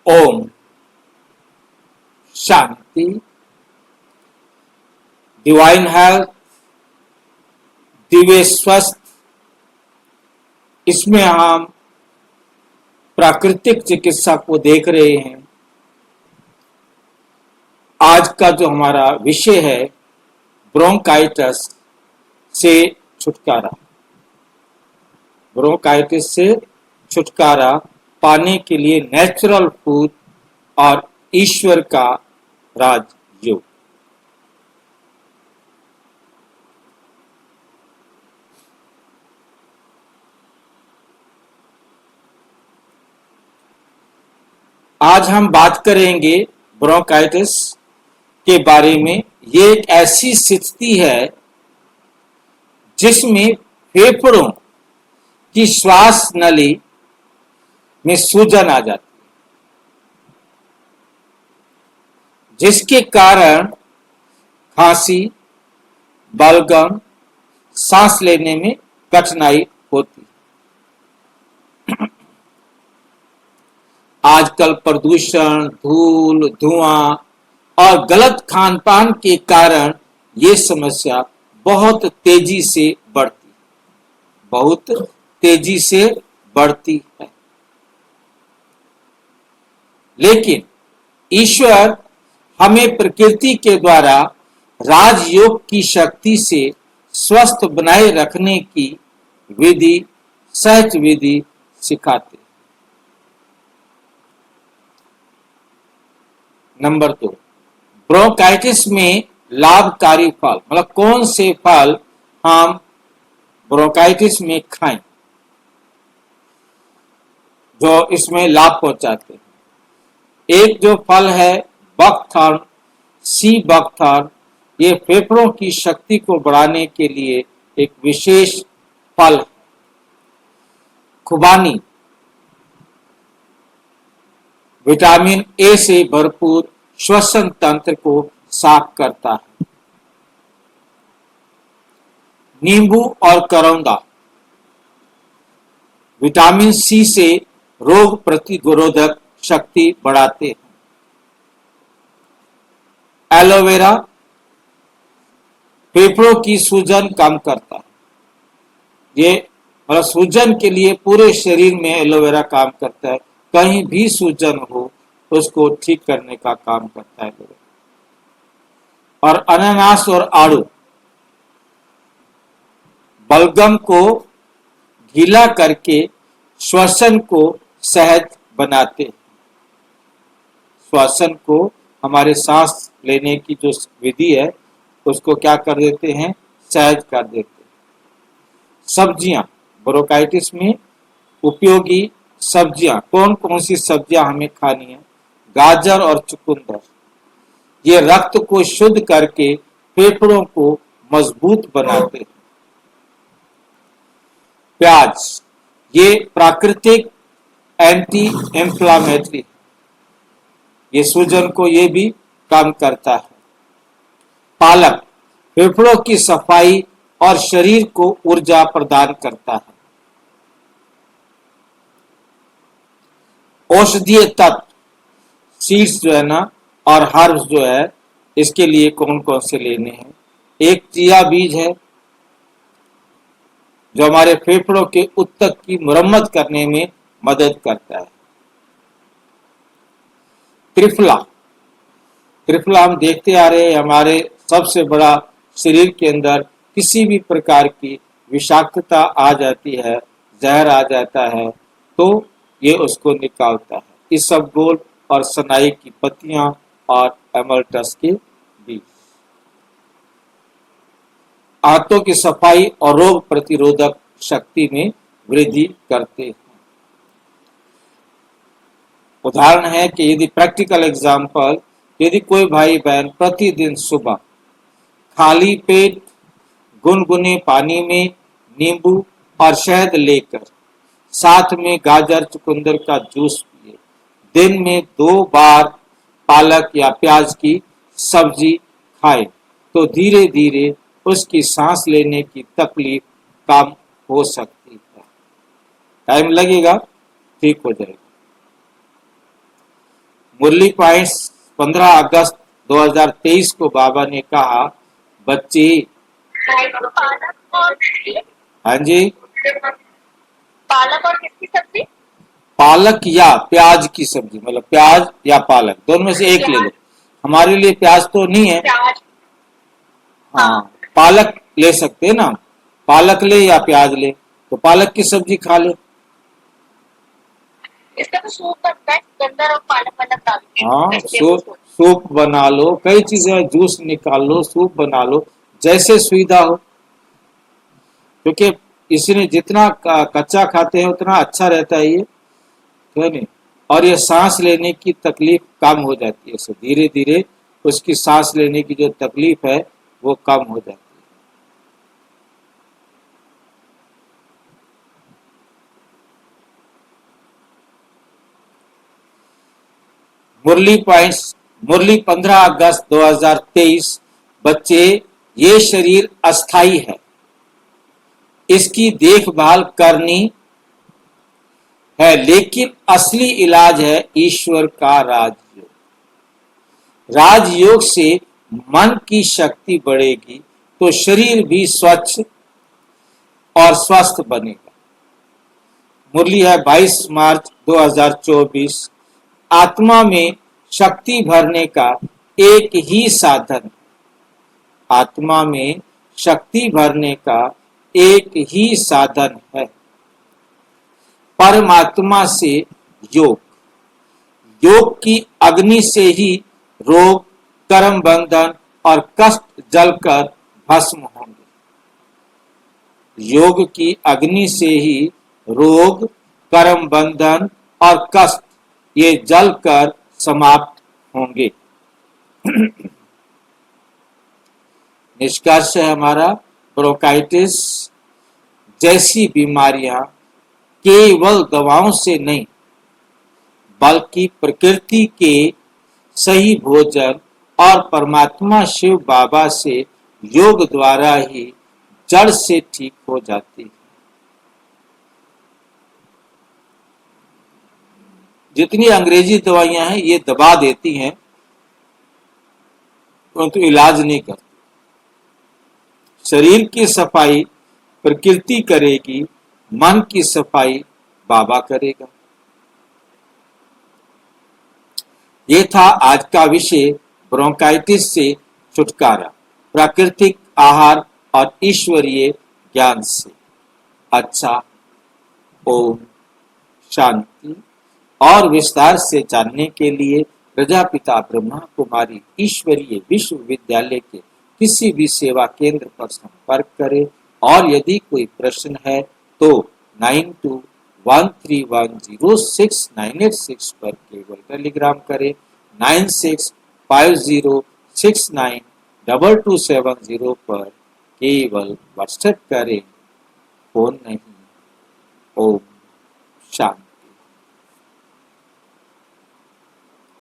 Om Shanti. Divine health, Divya स्वस्थ, इसमें हम प्राकृतिक चिकित्सा को देख रहे हैं। आज का जो हमारा विषय है ब्रोंकाइटिस से छुटकारा। ब्रोंकाइटिस से छुटकारा पाने के लिए नेचुरल फूड और ईश्वर का राजयोग। आज हम बात करेंगे ब्रोंकाइटिस के बारे में। ये एक ऐसी स्थिति है जिसमें फेफड़ों की श्वास नली में सूजन आ जाती है, जिसके कारण खांसी, बलगम, सांस लेने में कठिनाई होती है। आजकल प्रदूषण, धूल, धुआं और गलत खान पान के कारण ये समस्या बहुत तेजी से बढ़ती है। लेकिन ईश्वर हमें प्रकृति के द्वारा राजयोग की शक्ति से स्वस्थ बनाए रखने की सहज विधि सिखाते। नंबर 2, ब्रोंकाइटिस में लाभकारी फल, मतलब कौन से फल हम ब्रोंकाइटिस में खाएं जो इसमें लाभ पहुंचाते हैं। एक जो फल है बकथॉर्न, सी बकथॉर्न, ये फेफड़ों की शक्ति को बढ़ाने के लिए एक विशेष फल है। खुबानी विटामिन ए से भरपूर श्वसन तंत्र को साफ करता है। नींबू और करौंदा विटामिन सी से रोग प्रतिरोधक शक्ति बढ़ाते हैं। एलोवेरा फेफड़ों की सूजन कम करता है। ये मतलब सूजन के लिए पूरे शरीर में एलोवेरा काम करता है। कहीं भी सूजन हो तो उसको ठीक करने का काम करता है। और अनानास और आड़ू बलगम को गीला करके श्वसन को सहज बनाते हैं। श्वसन को, हमारे सांस लेने की जो विधि है उसको क्या कर देते हैं, सहज कर देते हैं। सब्जियां, ब्रोंकाइटिस में उपयोगी सब्जियां, कौन कौन सी सब्जियां हमें खानी है? गाजर और चुकंदर, ये रक्त को शुद्ध करके फेफड़ों को मजबूत बनाते हैं। प्याज, ये प्राकृतिक एंटी इंफ्लामेटरी, ये सूजन को ये भी कम करता है। पालक फेफड़ों की सफाई और शरीर को ऊर्जा प्रदान करता है। औषधीय तत्व, सीड्स जो है ना और हर्ब्स जो है, इसके लिए कौन कौन से लेने हैं? एक चिया बीज है जो हमारे फेफड़ों के ऊतक की मरम्मत करने में मदद करता है। त्रिफला हम देखते आ रहे हैं, हमारे सबसे बड़ा शरीर के अंदर किसी भी प्रकार की विषाक्तता आ जाती है, जहर आ जाता है, तो ये उसको निकालता है। इसबगोल और सनाई की पत्तियां और एमल्टस के बीज आंतों की सफाई और रोग प्रतिरोधक शक्ति में वृद्धि करते हैं। उदाहरण है कि यदि प्रैक्टिकल एग्जाम्पल, यदि कोई भाई बहन प्रतिदिन सुबह खाली पेट गुनगुने पानी में नींबू और शहद लेकर साथ में गाजर चुकंदर का जूस पिए, दिन में 2 बार पालक या प्याज की सब्जी खाए, तो धीरे धीरे उसकी सांस लेने की तकलीफ कम हो सकती है। टाइम लगेगा, ठीक हो जाएगा। मुरली पॉइंट्स 15 अगस्त 2023 को बाबा ने कहा, बच्चे। पालक और हाँ जी, पालक और किसकी सब्जी? पालक या प्याज की सब्जी, मतलब प्याज या पालक, दोनों में से एक ले लो। हमारे लिए प्याज तो नहीं है। प्याज। हाँ, पालक ले सकते हैं ना, पालक ले या प्याज ले, तो पालक की सब्जी खा ले। इसका तो सूप बनता है, गंदर और पालक वाला डाल के हाँ, वेजिटेबल्स। सूप बना लो, कई चीजें, जूस निकाल लो, सूप बना लो, जैसे सुविधा हो, क्योंकि इसने जितना कच्चा खाते हैं उतना अच्छा रहता है ये, है नहीं। और ये सांस लेने की तकलीफ कम हो जाती है, इससे धीरे धीरे उसकी सांस लेने की जो तकलीफ है वो कम हो जाती है। मुरली पॉइंट्स, मुरली 15 अगस्त 2023, बच्चे, ये शरीर अस्थाई है, इसकी देखभाल करनी है, लेकिन असली इलाज है ईश्वर का राजयोग। राजयोग से मन की शक्ति बढ़ेगी तो शरीर भी स्वच्छ और स्वस्थ बनेगा। मुरली है 22 मार्च 2024। आत्मा में शक्ति भरने का एक ही साधन, आत्मा में शक्ति भरने का एक ही साधन है, परमात्मा से योग। योग की अग्नि से ही रोग, कर्म बंधन और कष्ट जलकर भस्म होंगे। योग की अग्नि से ही रोग, कर्म बंधन और कष्ट ये जलकर समाप्त होंगे। निष्कर्ष है हमारा, ब्रोंकाइटिस जैसी बीमारियां केवल दवाओं से नहीं, बल्कि प्रकृति के सही भोजन और परमात्मा शिव बाबा से योग द्वारा ही जड़ से ठीक हो जाती है। जितनी अंग्रेजी दवाइयां हैं ये दबा देती हैं, परंतु इलाज नहीं करती। शरीर की सफाई प्रकृति करेगी, मन की सफाई बाबा करेगा। ये था आज का विषय, ब्रोंकाइटिस से छुटकारा, प्राकृतिक आहार और ईश्वरीय ज्ञान से। अच्छा, ओम शांति। और विस्तार से जानने के लिए प्रजापिता ब्रह्मा कुमारी ईश्वरीय विश्वविद्यालय के किसी भी सेवा केंद्र पर संपर्क करें, और यदि कोई प्रश्न है तो 9213106986 पर केवल टेलीग्राम करें, 9650692270 पर केवल व्हाट्सएप करें, फोन नहीं। ओम शांति।